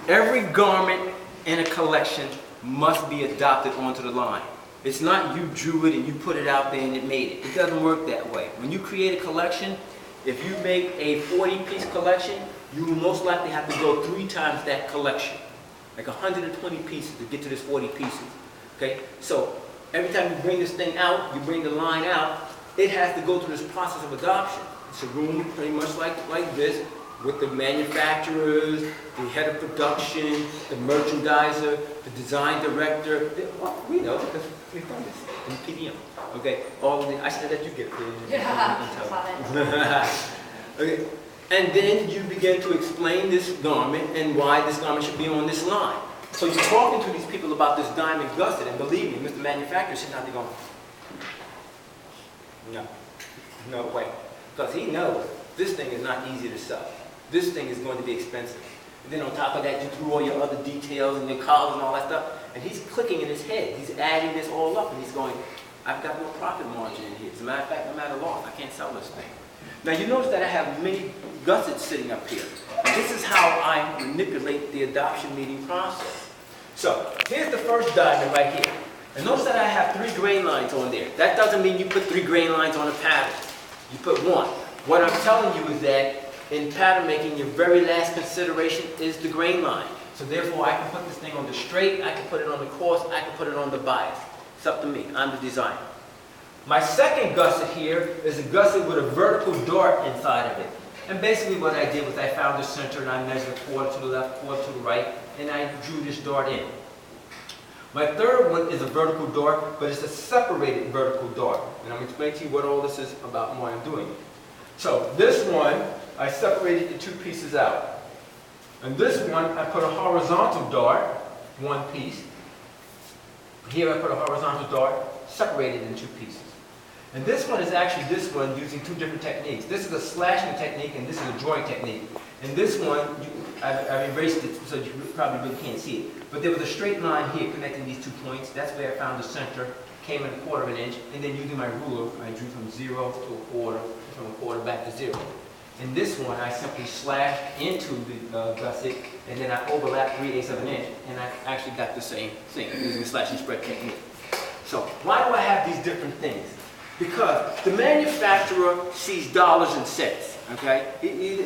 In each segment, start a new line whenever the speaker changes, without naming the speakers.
Every garment in a collection must be adopted onto the line. It's not you drew it and you put it out there and it made it. It doesn't work that way. When you create a collection, if you make a 40-piece collection, you will most likely have to go 3 times that collection. Like 120 pieces to get to this 40 pieces. Okay? So every time you bring this thing out, you bring the line out, it has to go through this process of adoption. It's a room pretty much like this, with the manufacturers, the head of production, the merchandiser, the design director. Well, we know because we've done this in PDM. Okay, all of the, I said that you get it.
Yeah,
okay, and then you begin to explain this garment and why this garment should be on this line. So you're talking to these people about this diamond gusset, and believe me, Mr. Manufacturer sitting out there going, no way, because he knows this thing is not easy to sell. This thing is going to be expensive. And then on top of that, you threw all your other details and your collars and all that stuff. And he's clicking in his head. He's adding this all up and he's going, I've got no profit margin in here. As a matter of fact, I'm at a loss. I can't sell this thing. Now you notice that I have many gussets sitting up here. This is how I manipulate the adoption meeting process. So here's the first diamond right here. And notice that I have 3 grain lines on there. That doesn't mean you put 3 grain lines on a pattern. You put 1. What I'm telling you is that in pattern making, your very last consideration is the grain line. So therefore, I can put this thing on the straight, I can put it on the coarse, I can put it on the bias. It's up to me. I'm the designer. My second gusset here is a gusset with a vertical dart inside of it. And basically what I did was I found the center and I measured 1/4 to the left, 1/4 to the right, and I drew this dart in. My third one is a vertical dart, but it's a separated vertical dart. And I'm going to explain to you what all this is about and why I'm doing it. So this one, I separated the 2 pieces out. And this one, I put a horizontal dart, 1 piece. Here I put a horizontal dart, separated in 2 pieces. And this one is actually this one using 2 different techniques. This is a slashing technique and this is a drawing technique. And this one, I've erased it so you probably really can't see it. But there was a straight line here connecting these 2 points. That's where I found the center, came in 1/4 of an inch, and then using my ruler, I drew from 0 to 1/4, from 1/4 back to 0. In this one, I simply slashed into the gusset, and then I overlapped 3/8 of an inch, and I actually got the same thing using the slash and spread technique. So why do I have these different things? Because the manufacturer sees dollars and cents, okay?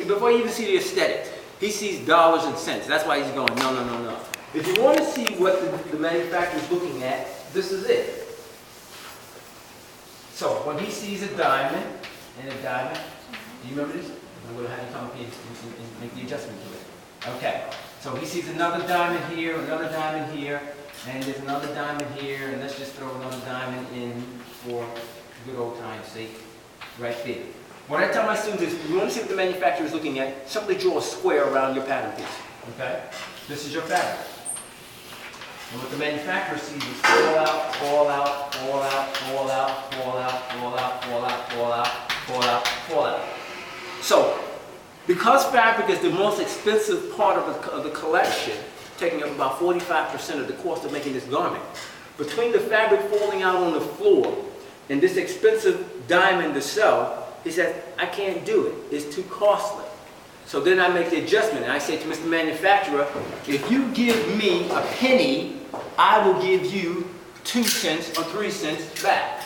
Before you even see the aesthetics, he sees dollars and cents. That's why he's going, no. If you want to see what the manufacturer is looking at, this is it. So when he sees a diamond, and a diamond, do you remember this? I'm going to have you come up here and make the adjustment to it. Okay, so he sees another diamond here, and there's another diamond here, and let's just throw another diamond in for good old time's sake, right there. What I tell my students is, if you want to see what the manufacturer is looking at, simply draw a square around your pattern piece, okay? This is your pattern. And what the manufacturer sees is fall out, fall out, fall out, fall out, fall out, fall out, fall out, fall out, fall out, fall out. So, because fabric is the most expensive part of the collection, taking up about 45% of the cost of making this garment, between the fabric falling out on the floor and this expensive diamond to sell, he says, I can't do it. It's too costly. So then I make the adjustment and I say to Mr. Manufacturer, if you give me a penny, I will give you 2 cents or 3 cents back.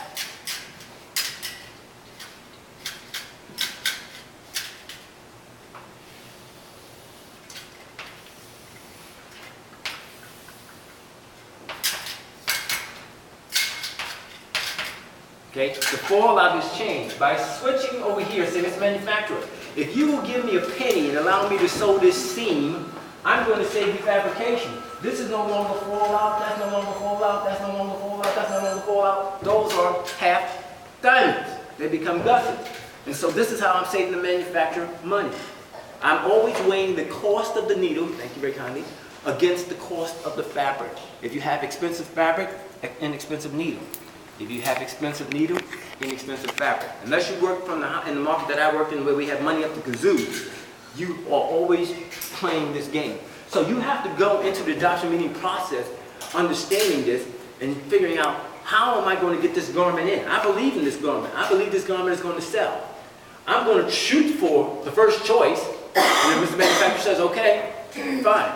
Okay, the fallout is changed by switching over here. Say, Mr. Manufacturer, if you will give me a penny and allow me to sew this seam, I'm going to save you fabrication. This is no longer fallout, that's no longer fallout, that's no longer fallout, that's no longer fallout. Those are half diamonds. They become gussets. And so this is how I'm saving the manufacturer money. I'm always weighing the cost of the needle, thank you very kindly, against the cost of the fabric. If you have expensive fabric, inexpensive needle. If you have expensive needle, inexpensive fabric. Unless you work in the market that I work in where we have money up to kazoo, you are always playing this game. So you have to go into the adoption meeting process understanding this and figuring out how am I going to get this garment in. I believe in this garment. I believe this garment is going to sell. I'm going to shoot for the first choice, and if Mr. Manufacturer says, okay, fine.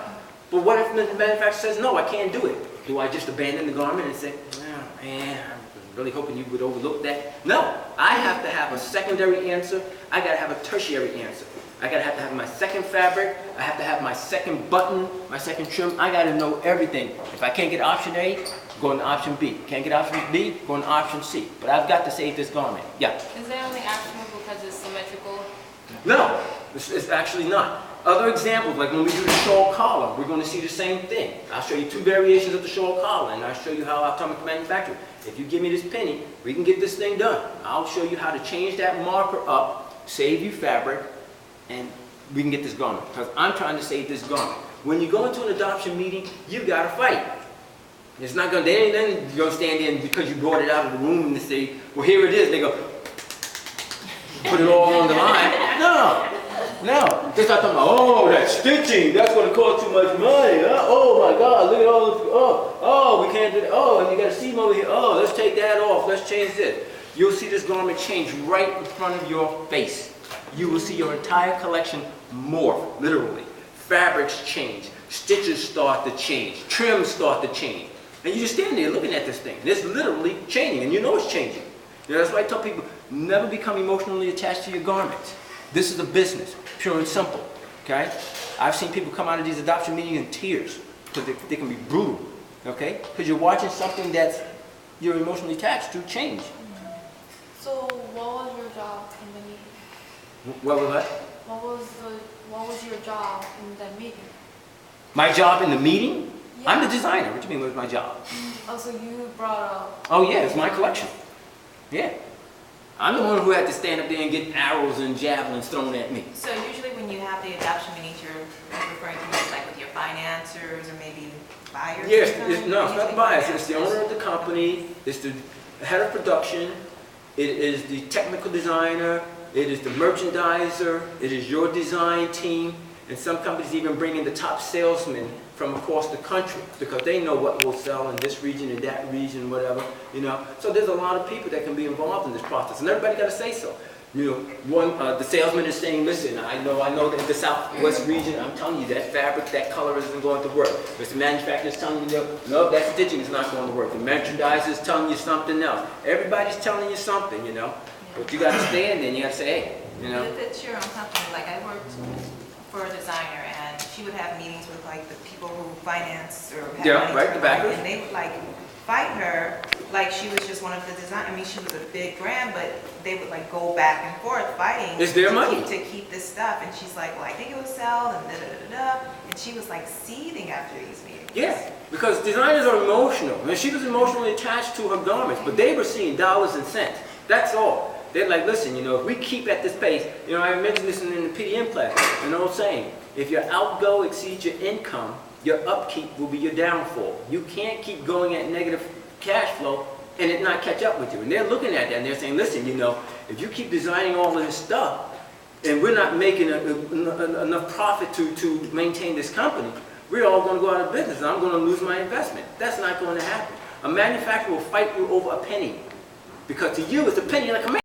But what if the manufacturer says, no, I can't do it? Do I just abandon the garment and say, oh, man, I'm really hoping you would overlook that? No, I have to have a secondary answer. I got to have a tertiary answer. I got to have my second fabric. I have to have my second button, my second trim. I got to know everything. If I can't get option A, go into option B. Can't get option B, go into option C. But I've got to save this garment. Yeah.
Is it only actionable because it's symmetrical?
No, it's actually not. Other examples, like when we do the shawl collar, we're going to see the same thing. I'll show you two variations of the shawl collar, and I'll show you how I'll come to manufacture. If you give me this penny, we can get this thing done. I'll show you how to change that marker up, save you fabric, and we can get this garment. Because I'm trying to save this garment. When you go into an adoption meeting, you got to fight. It's not going to, they ain't then going to stand in because you brought it out of the room and they say, well, here it is. They go, put it all on the line. No. No, they start talking about, oh, that stitching, that's going to cost too much money. Oh my God, look at all this, oh, we can't do that. Oh, and you got a seam over here. Oh, let's take that off. Let's change this. You'll see this garment change right in front of your face. You will see your entire collection morph, literally. Fabrics change. Stitches start to change. Trims start to change. And you just stand there looking at this thing. And it's literally changing, and you know it's changing. You know, that's why I tell people, never become emotionally attached to your garments. This is a business, pure and simple, okay? I've seen people come out of these adoption meetings in tears because they can be brutal, okay? Because you're watching something that's you're emotionally attached to change.
So what was your job in the meeting?
What was that?
What was your job in the meeting?
My job in the meeting?
Yeah.
I'm the designer. What do you mean what's my job?
Oh, so you brought up...
Oh yeah, it's my collection. Yeah. I'm the one who had to stand up there and get arrows and javelins thrown at me.
So usually when you have the adoption meetings, you're referring to maybe like with your financiers or maybe buyers?
Yes, no, it's not the buyers. It's the owner of the company. It's the head of production. It is the technical designer. It is the merchandiser. It is your design team. And some companies even bring in the top salesmen from across the country because they know what will sell in this region, in that region, whatever, you know. So there's a lot of people that can be involved in this process, and everybody got to say so. You know, the salesman is saying, listen, I know that in the Southwest region, I'm telling you that fabric, that color isn't going to work. Mr. Manufacturer is telling you, no, that stitching is not going to work. The merchandiser is telling you something else. Everybody's telling you something, you know. But you got to stand there and you got to say, hey, you know.
If it's your own company, like I worked for a designer and she would have meetings with like the people who finance or have money
right, the backers.
and they would like fight her like she was just one of the design. I mean, she was a big brand, but they would like go back and forth fighting.
It's their money
to keep this stuff. And she's like, well, I think it will sell and da da da da. And she was like seething after these meetings.
Yeah, because designers are emotional. And she was emotionally attached to her garments, but they were seeing dollars and cents. That's all. They're like, listen, you know, if we keep at this pace, you know, I mentioned this in the PDM class, an old saying, if your outgo exceeds your income, your upkeep will be your downfall. You can't keep going at negative cash flow and it not catch up with you. And they're looking at that and they're saying, listen, you know, if you keep designing all of this stuff and we're not making enough profit to maintain this company, we're all going to go out of business and I'm going to lose my investment. That's not going to happen. A manufacturer will fight you over a penny because to you it's a penny like a man.